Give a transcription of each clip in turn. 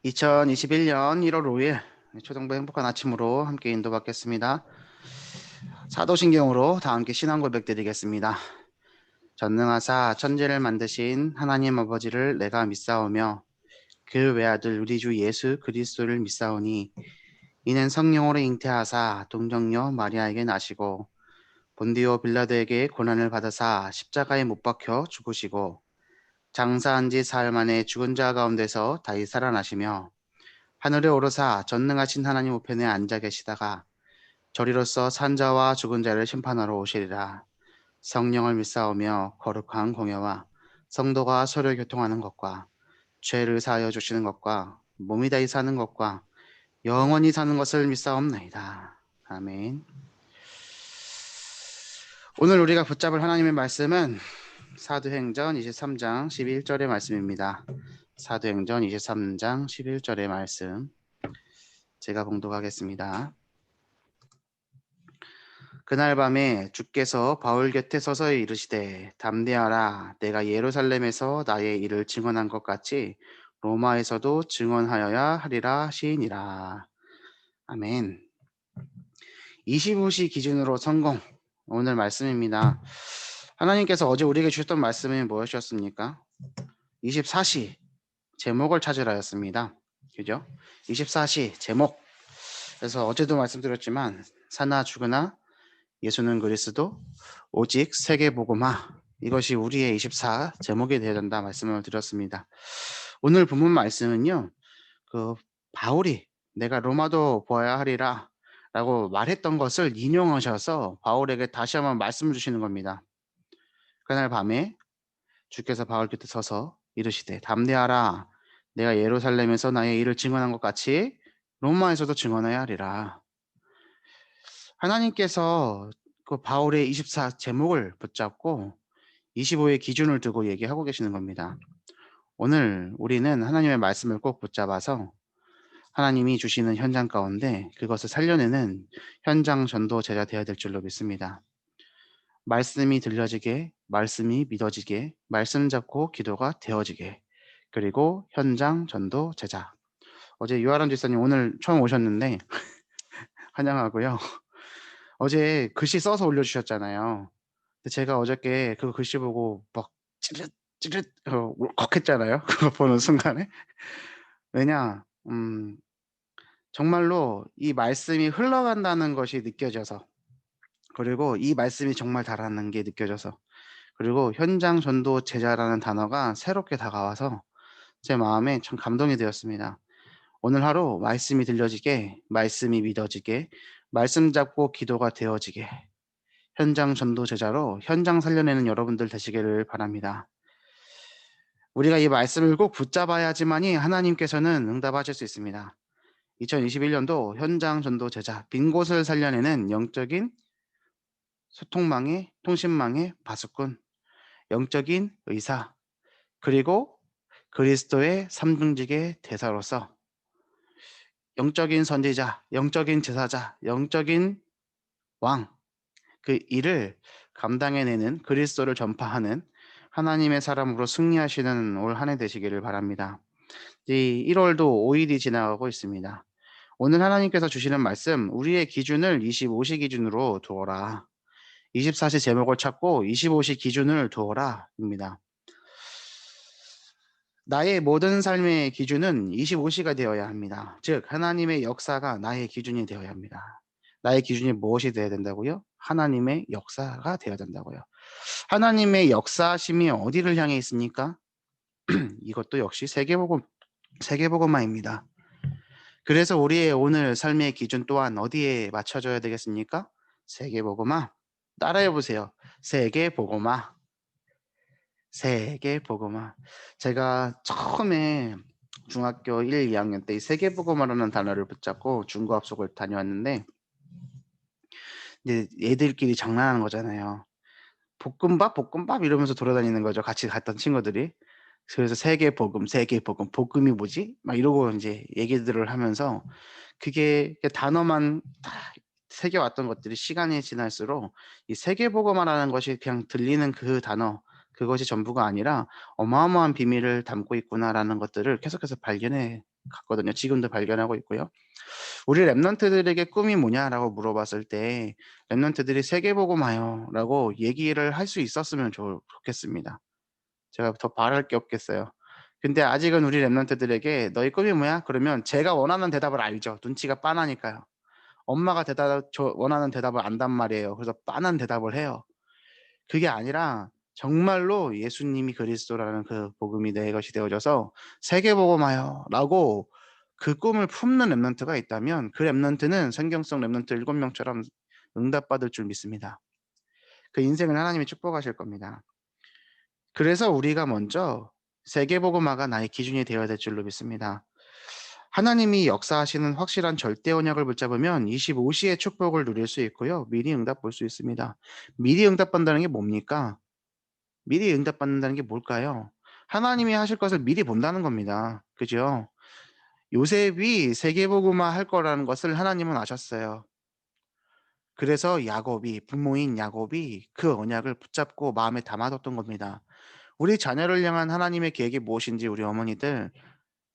2021년 1월 5일 초등부 행복한 아침으로 함께 인도받겠습니다. 사도신경으로 다 함께 신앙 고백 드리겠습니다. 전능하사 천지를 만드신 하나님 아버지를 내가 믿사오며 그 외아들 우리 주 예수 그리스도를 믿사오니 이는 성령으로 잉태하사 동정녀 마리아에게 나시고 본디오 빌라도에게 고난을 받으사 십자가에 못 박혀 죽으시고 장사한 지 사흘 만에 죽은 자 가운데서 다시 살아나시며 하늘에 오르사 전능하신 하나님 우편에 앉아 계시다가 저리로서 산자와 죽은 자를 심판하러 오시리라. 성령을 믿사오며 거룩한 공예와 성도가 서로 교통하는 것과 죄를 사하여 주시는 것과 몸이 다히 사는 것과 영원히 사는 것을 믿사옵나이다. 아멘. 오늘 우리가 붙잡을 하나님의 말씀은 사도행전 23장 11절의 말씀입니다. 사도행전 23장 11절의 말씀 제가 봉독하겠습니다. 그날 밤에 주께서 바울 곁에 서서 이르시되 담대하라 내가 예루살렘에서 나의 일을 증언한 것 같이 로마에서도 증언하여야 하리라 하시니라. 아멘. 25시 기준으로 성공. 오늘 말씀입니다. 하나님께서 어제 우리에게 주셨던 말씀이 무엇이었습니까? 24시 제목을 찾으라였습니다. 그죠? 24시 제목. 그래서 어제도 말씀드렸지만 사나 죽으나 예수는 그리스도 오직 세계복음화 이것이 우리의 24 제목이 되어야 된다 말씀을 드렸습니다. 오늘 본문 말씀은요. 그 바울이 내가 로마도 보아야 하리라 라고 말했던 것을 인용하셔서 바울에게 다시 한번 말씀을 주시는 겁니다. 그날 밤에 주께서 바울 곁에 서서 이르시되 담대하라 내가 예루살렘에서 나의 일을 증언한 것 같이 로마에서도 증언해야 하리라. 하나님께서 그 바울의 24 제목을 붙잡고 25의 기준을 두고 얘기하고 계시는 겁니다. 오늘 우리는 하나님의 말씀을 꼭 붙잡아서 하나님이 주시는 현장 가운데 그것을 살려내는 현장 전도 제자 되어야 될 줄로 믿습니다. 말씀이 들려지게, 말씀이 믿어지게, 말씀 잡고 기도가 되어지게, 그리고 현장 전도 제자. 어제 유아람 집사님 오늘 처음 오셨는데 환영하고요. 어제 글씨 써서 올려주셨잖아요. 근데 제가 어저께 그 글씨 보고 막 찌릿 찌릿 울컥했잖아요. 그거 보는 순간에. 왜냐, 정말로 이 말씀이 흘러간다는 것이 느껴져서, 그리고 이 말씀이 정말 달하는 게 느껴져서, 그리고 현장 전도 제자라는 단어가 새롭게 다가와서 제 마음에 참 감동이 되었습니다. 오늘 하루 말씀이 들려지게, 말씀이 믿어지게, 말씀 잡고 기도가 되어지게, 현장 전도 제자로 현장 살려내는 여러분들 되시기를 바랍니다. 우리가 이 말씀을 꼭 붙잡아야지만이 하나님께서는 응답하실 수 있습니다. 2021년도 현장 전도 제자, 빈 곳을 살려내는 영적인 소통망의, 통신망의 파수꾼, 영적인 의사, 그리고 그리스도의 삼중직의 대사로서 영적인 선지자, 영적인 제사자, 영적인 왕, 그 일을 감당해내는 그리스도를 전파하는 하나님의 사람으로 승리하시는 올 한 해 되시기를 바랍니다. 이 1월도 5일이 지나가고 있습니다. 오늘 하나님께서 주시는 말씀, 우리의 기준을 25시 기준으로 두어라. 24시 제목을 찾고 25시 기준을 두어라 입니다. 나의 모든 삶의 기준은 25시가 되어야 합니다. 즉 하나님의 역사가 나의 기준이 되어야 합니다. 나의 기준이 무엇이 되어야 된다고요? 하나님의 역사가 되어야 된다고요. 하나님의 역사심이 어디를 향해 있습니까? 이것도 역시 세계복음화입니다. 그래서 우리의 오늘 삶의 기준 또한 어디에 맞춰져야 되겠습니까? 세계복음화. 따라해 보세요. 세계복음화. 세계복음화. 제가 처음에 중학교 1, 2학년 때 이 세계복음화라는 단어를 붙잡고 중고합숙을 다녀왔는데 이제 애들끼리 장난하는 거잖아요. 볶음밥 이러면서 돌아다니는 거죠. 같이 갔던 친구들이. 그래서 세계복음, 세계복음, 복음이 뭐지? 막 이러고 이제 얘기들을 하면서 그게 단어만 다 새겨왔던 것들이 시간이 지날수록 이 세계복음화라는 것이 그냥 들리는 그 단어, 그것이 전부가 아니라 어마어마한 비밀을 담고 있구나라는 것들을 계속해서 발견해 같거든요. 지금도 발견하고 있고요. "우리 랩런트들에게 꿈이 뭐냐?"라고 물어봤을 때 랩런트들이 "세계복음화요."라고 얘기를 할 수 있었으면 좋겠습니다. 제가 더 바랄 게 없겠어요. 근데 아직은 우리 랩런트들에게 "너희 꿈이 뭐야?" 그러면 제가 원하는 대답을 알죠. 눈치가 빤하니까요. 엄마가 원하는 대답을 안단 말이에요. 그래서 빤한 대답을 해요. 그게 아니라 정말로 예수님이 그리스도라는 그 복음이 내 것이 되어져서 "세계복음화요."라고 그 꿈을 품는 랩런트가 있다면 그 랩런트는 성경 속 랩런트 7 명처럼 응답받을 줄 믿습니다. 그 인생을 하나님이 축복하실 겁니다. 그래서 우리가 먼저 세계복음화가 나의 기준이 되어야 될 줄로 믿습니다. 하나님이 역사하시는 확실한 절대 언약을 붙잡으면 25시의 축복을 누릴 수 있고요. 미리 응답 볼 수 있습니다. 미리 응답받는다는 게 뭡니까? 미리 응답받는다는 게 뭘까요? 하나님이 하실 것을 미리 본다는 겁니다. 그죠? 요셉이 세계복음화 할 거라는 것을 하나님은 아셨어요. 그래서 부모인 야곱이 그 언약을 붙잡고 마음에 담아뒀던 겁니다. 우리 자녀를 향한 하나님의 계획이 무엇인지 우리 어머니들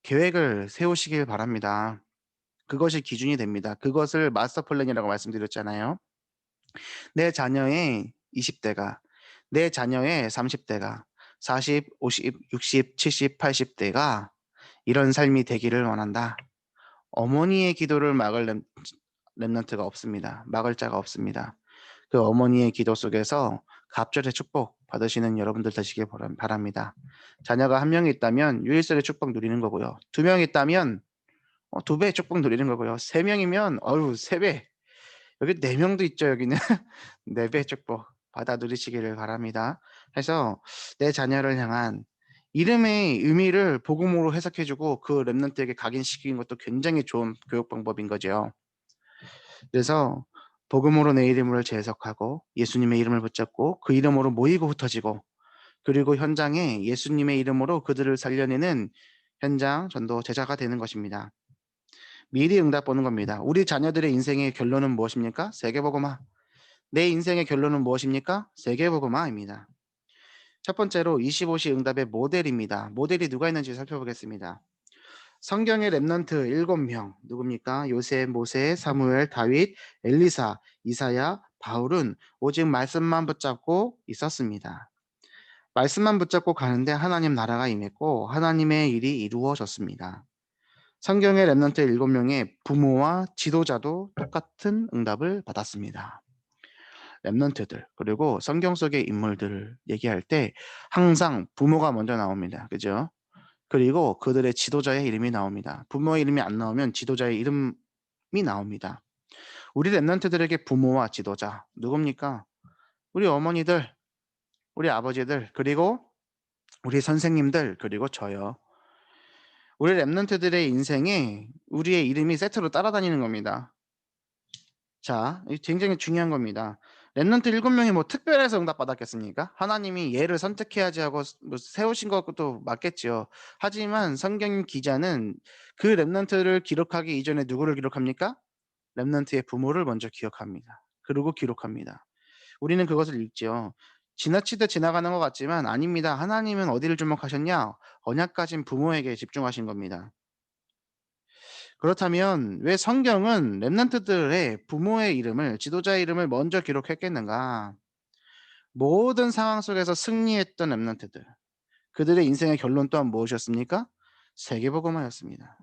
계획을 세우시길 바랍니다. 그것이 기준이 됩니다. 그것을 마스터 플랜이라고 말씀드렸잖아요. 내 자녀의 20 대가, 내 자녀의 30 대가, 40, 50, 60, 70, 80 대가 이런 삶이 되기를 원한다. 어머니의 기도를 막을 렘넌트가 없습니다. 막을 자가 없습니다. 그 어머니의 기도 속에서 갑절의 축복 받으시는 여러분들 되시길 바랍니다. 자녀가 1 명이 있다면 유일성의 축복 누리는 거고요. 2 명이 있다면 2 배의 축복 누리는 거고요. 3 명이면 3 배. 여기 4 명도 있죠, 여기는. 4 배의 축복 받아 누리시기를 바랍니다. 해서 내 자녀를 향한 이름의 의미를 복음으로 해석해 주고 그 렘넌트에게 각인시키는 것도 굉장히 좋은 교육 방법인 거죠. 그래서 복음으로 내 이름을 재해석하고 예수님의 이름을 붙잡고 그 이름으로 모이고 흩어지고 그리고 현장에 예수님의 이름으로 그들을 살려내는 현장 전도 제자가 되는 것입니다. 미리 응답 보는 겁니다. 우리 자녀들의 인생의 결론은 무엇입니까? 세계복음화. 내 인생의 결론은 무엇입니까? 세계복음화입니다. 첫 번째로 25시 응답의 모델입니다. 모델이 누가 있는지 살펴보겠습니다. 성경의 랩넌트 7명 누굽니까? 요셉, 모세, 사무엘, 다윗, 엘리사, 이사야, 바울은 오직 말씀만 붙잡고 있었습니다. 말씀만 붙잡고 가는데 하나님 나라가 임했고 하나님의 일이 이루어졌습니다. 성경의 랩넌트 7명의 부모와 지도자도 똑같은 응답을 받았습니다. 랩넌트들 그리고 성경 속의 인물들을 얘기할 때 항상 부모가 먼저 나옵니다. 그죠? 그리고 그들의 지도자의 이름이 나옵니다. 부모의 이름이 안 나오면 지도자의 이름이 나옵니다. 우리 랩넌트들에게 부모와 지도자 누굽니까? 우리 어머니들, 우리 아버지들, 그리고 우리 선생님들, 그리고 저요. 우리 랩넌트들의 인생에 우리의 이름이 세트로 따라다니는 겁니다. 자, 이 굉장히 중요한 겁니다. 랩넌트 7명이 뭐 특별해서 응답받았겠습니까? 하나님이 얘를 선택해야지 하고 뭐 세우신 것도 맞겠지요. 하지만 성경 기자는 그 랩넌트를 기록하기 이전에 누구를 기록합니까? 랩넌트의 부모를 먼저 기억합니다. 그리고 기록합니다. 우리는 그것을 읽지요. 지나치듯 지나가는 것 같지만 아닙니다. 하나님은 어디를 주목하셨냐? 언약 가진 부모에게 집중하신 겁니다. 그렇다면 왜 성경은 랩넌트들의 부모의 이름을 지도자의 이름을 먼저 기록했겠는가? 모든 상황 속에서 승리했던 랩넌트들. 그들의 인생의 결론 또한 무엇이었습니까? 세계복음화였습니다.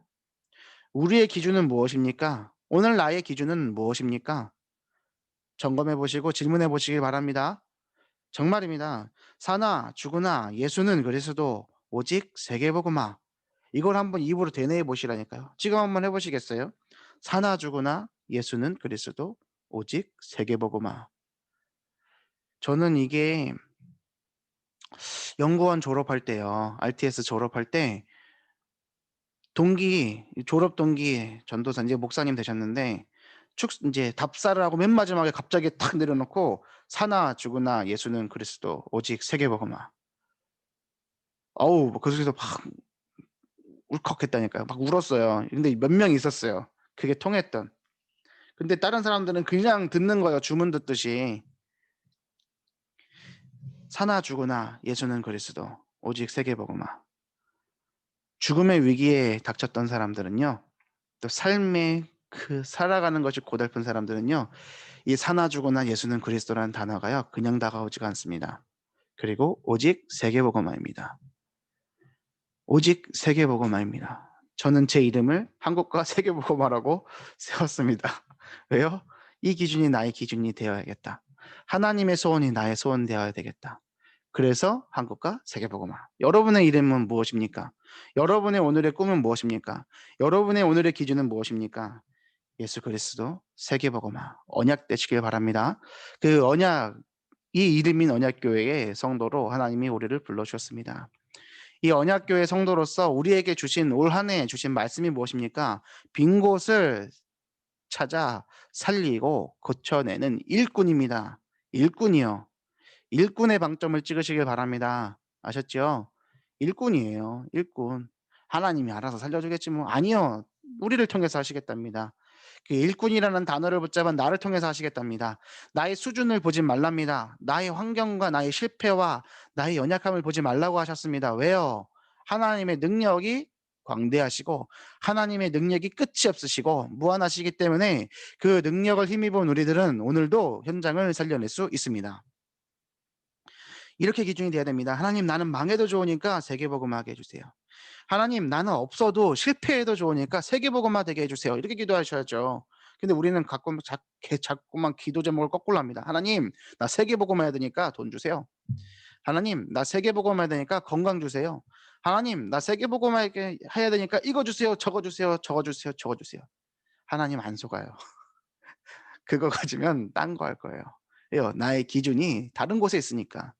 우리의 기준은 무엇입니까? 오늘 나의 기준은 무엇입니까? 점검해 보시고 질문해 보시기 바랍니다. 정말입니다. 사나 죽으나 예수는 그리스도 오직 세계복음화. 이걸 한번 입으로 되뇌어 보시라니까요. 지금 한번 해 보시겠어요? 사나 죽으나 예수는 그리스도 오직 세계복음화. 저는 이게 연구원 졸업할 때요. RTS 졸업할 때 졸업 동기 전도사 인제 목사님 되셨는데 인제 답사를 하고 맨 마지막에 갑자기 탁 내려놓고 "사나 죽으나 예수는 그리스도 오직 세계복음화." 어우 그 속에서 막 울컥했다니까요. 막 울었어요. 근데 몇 명 있었어요. 그게 통했던. 근데 다른 사람들은 그냥 듣는 거예요, 주문 듣듯이. 사나 죽으나 예수는 그리스도 오직 세계복음화. 죽음의 위기에 닥쳤던 사람들은요. 또 삶의 그 살아가는 것이 고달픈 사람들은요. 이 사나 죽으나 예수는 그리스도라는 단어가요. 그냥 다가오지가 않습니다. 그리고 오직 세계복음화입니다. 오직 세계복음화입니다. 저는 제 이름을 한국과 세계복음화라고 세웠습니다. 왜요? 이 기준이 나의 기준이 되어야겠다. 하나님의 소원이 나의 소원 되어야 되겠다. 그래서 한국과 세계복음화. 여러분의 이름은 무엇입니까? 여러분의 오늘의 꿈은 무엇입니까? 여러분의 오늘의 기준은 무엇입니까? 예수 그리스도 세계복음화 언약 되시길 바랍니다. 그 언약, 이 이름인 언약교회의 성도로 하나님이 우리를 불러주셨습니다. 이 언약교회 성도로서 우리에게 주신 올 한 해 주신 말씀이 무엇입니까? 빈 곳을 찾아 살리고 고쳐내는 일꾼입니다. 일꾼이요. 일꾼의 방점을 찍으시길 바랍니다. 아셨죠? 일꾼이에요. 일꾼. 하나님이 알아서 살려주겠지 뭐. 아니요. 우리를 통해서 하시겠답니다. 그 일꾼이라는 단어를 붙잡아 나를 통해서 하시겠답니다. 나의 수준을 보지 말랍니다. 나의 환경과 나의 실패와 나의 연약함을 보지 말라고 하셨습니다. 왜요? 하나님의 능력이 광대하시고 하나님의 능력이 끝이 없으시고 무한하시기 때문에 그 능력을 힘입은 우리들은 오늘도 현장을 살려낼 수 있습니다. 이렇게 기준이 돼야 됩니다. 하나님, 나는 망해도 좋으니까 세계복음화하게 해주세요. 하나님, 나는 없어도 실패해도 좋으니까 세계복음화 되게 해주세요. 이렇게 기도하셔야죠. 근데 우리는 자꾸만 기도 제목을 거꾸로 합니다. 하나님, 나 세계복음화 해야 되니까 돈 주세요. 하나님, 나 세계복음화 해야 되니까 건강 주세요. 하나님, 나 세계복음화 해야 되니까 이거 주세요, 저거 주세요, 저거 주세요, 저거 주세요. 하나님 안 속아요. 그거 가지면 딴 거 할 거예요. 왜요? 나의 기준이 다른 곳에 있으니까.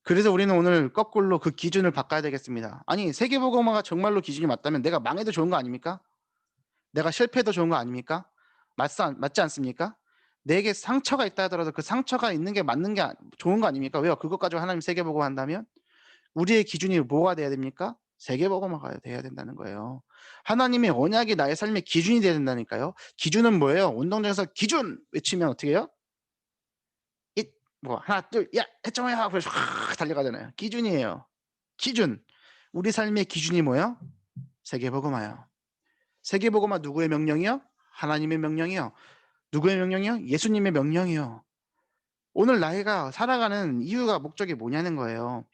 그래서 우리는 오늘 거꾸로 그 기준을 바꿔야 되겠습니다. 아니, 세계복음화가 정말로 기준이 맞다면 내가 망해도 좋은 거 아닙니까? 내가 실패해도 좋은 거 아닙니까? 맞지 않습니까? 내게 상처가 있다 하더라도 그 상처가 있는 게 맞는 게 좋은 거 아닙니까? 왜요? 그것 가지고 하나님 세계복음화 한다면 우리의 기준이 뭐가 돼야 됩니까? 세계복음화가 돼야 된다는 거예요. 하나님의 언약이 나의 삶의 기준이 돼야 된다니까요. 기준은 뭐예요? 운동장에서 기준 외치면 어떻게 해요? 뭐 하나 둘 야 해점이야 그래서 확 달려가잖아요. 기준이에요. 기준. 우리 삶의 기준이 뭐예요? 세계복음화요. 세계복음화 누구의 명령이요? 하나님의 명령이요. 누구의 명령이요? 예수님의 명령이요. 오늘 나이가 살아가는 이유가 목적이 뭐냐는 거예요.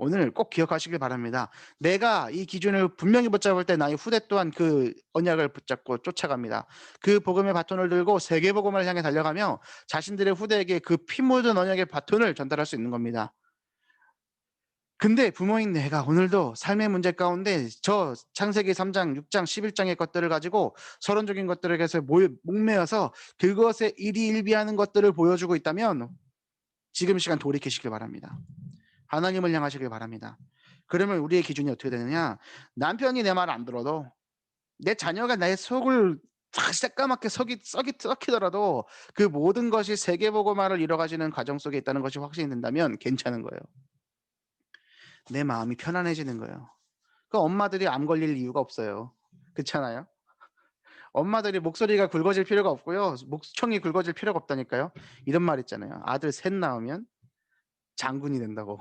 오늘 꼭 기억하시길 바랍니다. 내가 이 기준을 분명히 붙잡을 때 나의 후대 또한 그 언약을 붙잡고 쫓아갑니다. 그 복음의 바톤을 들고 세계 복음을 향해 달려가며 자신들의 후대에게 그 피 묻은 언약의 바톤을 전달할 수 있는 겁니다. 근데 부모인 내가 오늘도 삶의 문제 가운데 저 창세기 3장, 6장, 11장의 것들을 가지고 서론적인 것들에 대해서 목매어서 그것에 일희일비하는 것들을 보여주고 있다면 지금 시간 돌이키시길 바랍니다. 하나님을 향하시길 바랍니다. 그러면 우리의 기준이 어떻게 되느냐? 남편이 내 말 안 들어도 내 자녀가 내 속을 새까맣게 썩히더라도 그 모든 것이 세계복음화를 이뤄가시는 과정 속에 있다는 것이 확신이 된다면 괜찮은 거예요. 내 마음이 편안해지는 거예요. 그 엄마들이 암 걸릴 이유가 없어요. 그렇잖아요? 엄마들이 목소리가 굵어질 필요가 없고요. 목청이 굵어질 필요가 없다니까요. 이런 말 있잖아요. 아들 셋 낳으면 장군이 된다고.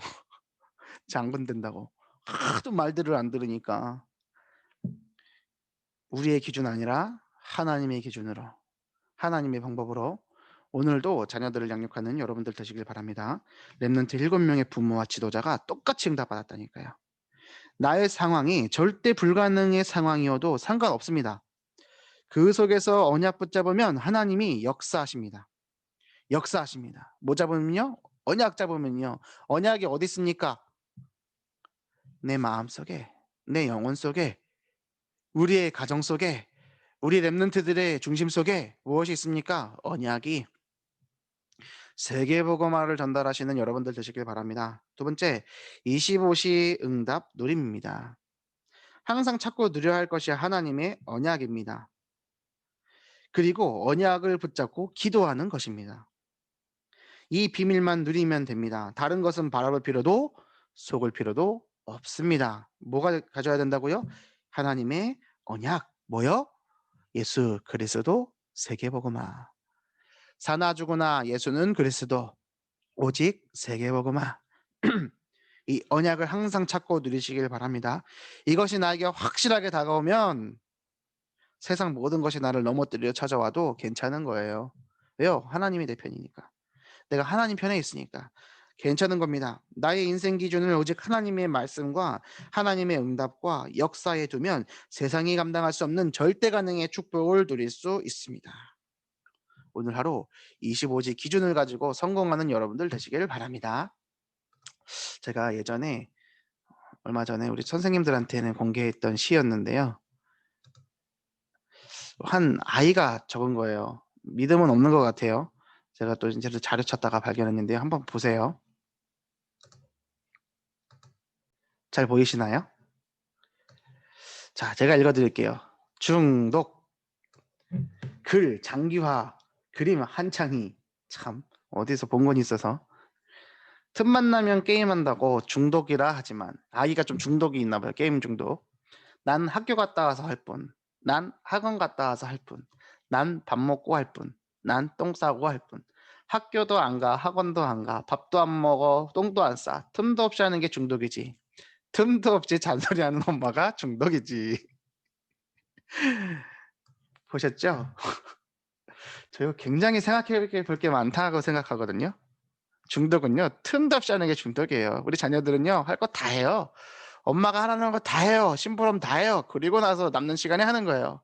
장군 된다고. 하도 말들을 안 들으니까. 우리의 기준 아니라 하나님의 기준으로, 하나님의 방법으로 오늘도 자녀들을 양육하는 여러분들 되시길 바랍니다. 렘넌트 7명의 부모와 지도자가 똑같이 응답받았다니까요. 나의 상황이 절대 불가능의 상황이어도 상관없습니다. 그 속에서 언약 붙잡으면 하나님이 역사하십니다. 역사하십니다. 뭐 잡으면요? 언약 잡으면요. 언약이 어디 있습니까? 내 마음속에, 내 영혼 속에, 우리의 가정 속에, 우리 렘넌트들의 중심 속에 무엇이 있습니까? 언약이. 세계복음화를 전달하시는 여러분들 되시길 바랍니다. 두 번째, 25시 응답 누림입니다. 항상 찾고 누려야 할 것이 하나님의 언약입니다. 그리고 언약을 붙잡고 기도하는 것입니다. 이 비밀만 누리면 됩니다. 다른 것은 바라볼 필요도 속을 필요도 없습니다. 뭐가 가져야 된다고요? 하나님의 언약. 뭐요? 예수 그리스도 세계복음화. 사나 죽으나 예수는 그리스도 오직 세계복음화. 이 언약을 항상 찾고 누리시길 바랍니다. 이것이 나에게 확실하게 다가오면 세상 모든 것이 나를 넘어뜨리려 찾아와도 괜찮은 거예요. 왜요? 하나님이 내 편이니까. 내가 하나님 편에 있으니까 괜찮은 겁니다. 나의 인생 기준을 오직 하나님의 말씀과 하나님의 응답과 역사에 두면 세상이 감당할 수 없는 절대 가능의 축복을 누릴 수 있습니다. 오늘 하루 25지 기준을 가지고 성공하는 여러분들 되시길 바랍니다. 제가 예전에 얼마 전에 우리 선생님들한테는 공개했던 시였는데요. 한 아이가 적은 거예요. 믿음은 없는 것 같아요. 제가 또 이제 자료 찾다가 발견했는데요. 한번 보세요. 잘 보이시나요? 자, 제가 읽어드릴게요. 중독, 글, 장기화, 그림 한창이. 참 어디서 본 건 있어서. 틈만 나면 게임한다고 중독이라 하지만 아이가 좀 중독이 있나 봐요. 게임 중독. 난 학교 갔다 와서 할 뿐. 난 학원 갔다 와서 할 뿐. 난 밥 먹고 할 뿐. 난 똥 싸고 할 뿐. 학교도 안 가, 학원도 안 가, 밥도 안 먹어, 똥도 안 싸. 틈도 없이 하는 게 중독이지. 틈도 없이 잔소리하는 엄마가 중독이지. 보셨죠? 저 이거 굉장히 생각해 볼 게 많다고 생각하거든요. 중독은요, 틈도 없이 하는 게 중독이에요. 우리 자녀들은요, 할 거 다 해요. 엄마가 하라는 거 다 해요. 심부름 다 해요. 그리고 나서 남는 시간에 하는 거예요.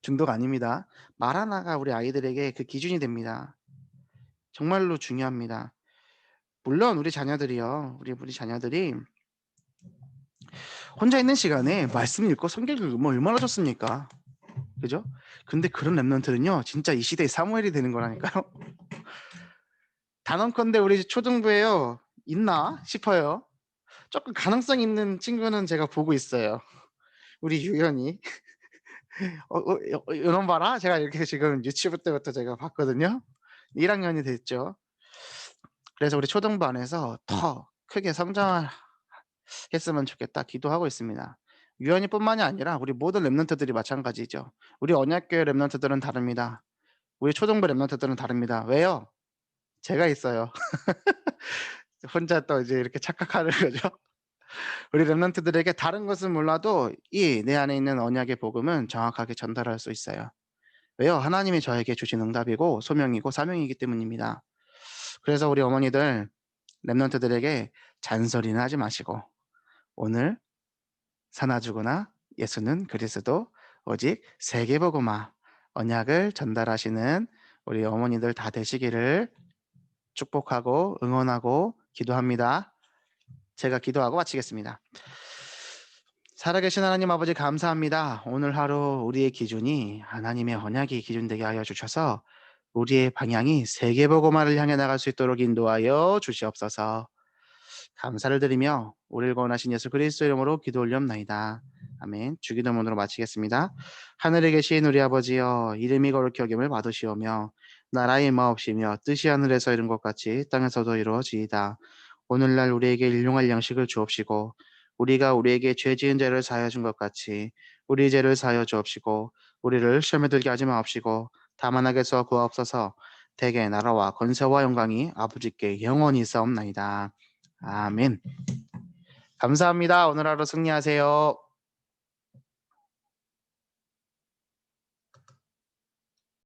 중독 아닙니다. 말 하나가 우리 아이들에게 그 기준이 됩니다. 정말로 중요합니다. 물론 우리 자녀들이요. 우리 자녀들이 혼자 있는 시간에 말씀 읽고 성경 읽으면 얼마나 좋습니까? 그죠? 근데 그런 랩런트는요. 진짜 이 시대의 사무엘이 되는 거라니까요. 단언컨대 우리 초등부에요. 있나 싶어요. 조금 가능성 있는 친구는 제가 보고 있어요. 우리 유연이. 이놈 봐라. 제가 이렇게 지금 유치부 때부터 제가 봤거든요. 1학년이 됐죠. 그래서 우리 초등부 안에서 더 크게 성장했으면 좋겠다 기도하고 있습니다. 유연이뿐만이 아니라 우리 모든 랩런트들이 마찬가지죠. 우리 언약교회 랩런트들은 다릅니다. 우리 초등부 랩런트들은 다릅니다. 왜요? 제가 있어요. 혼자 또 이제 이렇게 착각하는 거죠. 우리 랩런트들에게 다른 것은 몰라도 이 내 안에 있는 언약의 복음은 정확하게 전달할 수 있어요. 왜요? 하나님이 저에게 주신 응답이고 소명이고 사명이기 때문입니다. 그래서 우리 어머니들 랩런트들에게 잔소리는 하지 마시고 오늘 사나주구나 예수는 그리스도 오직 세계복음화 언약을 전달하시는 우리 어머니들 다 되시기를 축복하고 응원하고 기도합니다. 제가 기도하고 마치겠습니다. 살아계신 하나님 아버지 감사합니다. 오늘 하루 우리의 기준이 하나님의 언약이 기준되게 하여 주셔서 우리의 방향이 세계복음화를 향해 나갈 수 있도록 인도하여 주시옵소서. 감사를 드리며 우리를 구원하신 예수 그리스도 이름으로 기도 올리옵나이다. 아멘. 주기도문으로 마치겠습니다. 하늘에 계신 우리 아버지여 이름이 거룩히 여김을 받으시오며 나라의 임하옵시며 뜻이 하늘에서 이룬 것 같이 땅에서도 이루어지이다. 오늘날 우리에게 일용할 양식을 주옵시고 우리가 우리에게 죄 지은 죄를 사하여 준 것 같이 우리 죄를 사하여 주옵시고 우리를 시험에 들게 하지 마옵시고 다만 악에서 구하옵소서. 대개 나라와 권세와 영광이 아버지께 영원히 있사옵나이다. 아멘. 감사합니다. 오늘 하루 승리하세요.